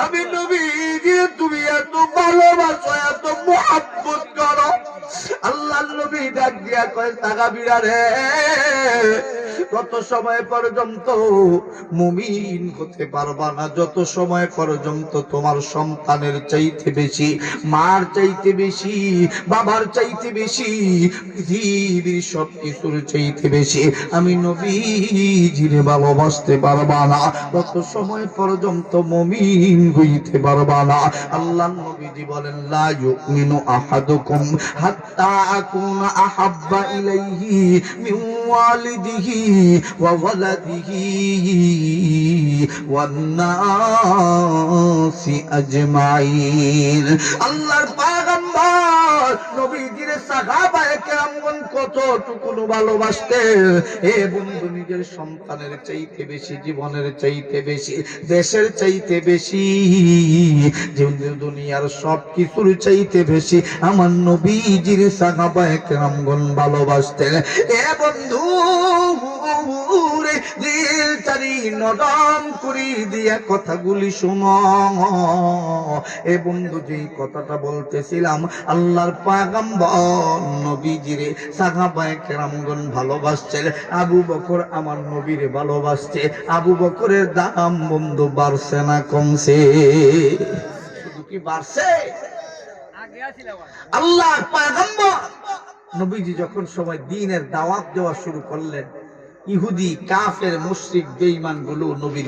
আমি নবীজি তুমি এত ভালোবাসো, এত মুহাব্বত করো। আল্লাহর নবী ডাক দিয়া কয় সাহাবীরা রে, কত সময় পর্যন্ত মুমিন হতে পারবা না যত সময় পর্যন্ত তোমার সন্তানের চাইতে বেশি, মার চাইতে বেশি, বাবার চাইতে বেশি, পৃথিবীর সব কিছুর চাইতে বেশি আমি নবীজিরে ভালোবাসতে পারবা না, তত সময় পর্যন্ত মুমিন হইতে পারবা না। আল্লাহ নবীজি বলেন লা ইউমিনু আহাদুকুম হাত্তা আকুনা আহাব্বা ইলাইহি মিন ওয়ালিদিহি ওয়া ওয়ালাদিহি ওয়ান নাসি আজমাইন। আল্লাহর পয়গম্বর নবীজির সাহাবায়ে কেরামগণ কতটুকু ভালোবাসতেন। এ বন্ধু, নিজের সন্তানের চাইতে বেশি, জীবনের চাইতে বেশি, দেশের চাইতে বেশি, দুনিয়ার সব কিছুর চাইতে বেশি আমার নবীজির সাহাবায়ে কেরামগণ ভালোবাসতেন। এ বন্ধু রে, দিল তারি নরম করি দিয়া কথাগুলি শোনো। এ বন্ধু, যেই কথাটা বলতেছিলাম, আল্লাহর পয়গম্বর নবীজিরে সাহাবায়ে কেরামগণ ভালোবাসছেন। আবু বকর আমার নবীরে ভালোবাসছে। আবু বকরের দাম বন্ধু বাড়ছে না কমছে? শুধু কি বাড়ছে? আল্লাহর পয়গম্বর নবীজি যখন সময় দ্বীনের দাওয়াত দেওয়া শুরু করলেন, ইহুদি কাফের মুশরিক বেঈমান গুলো নবীর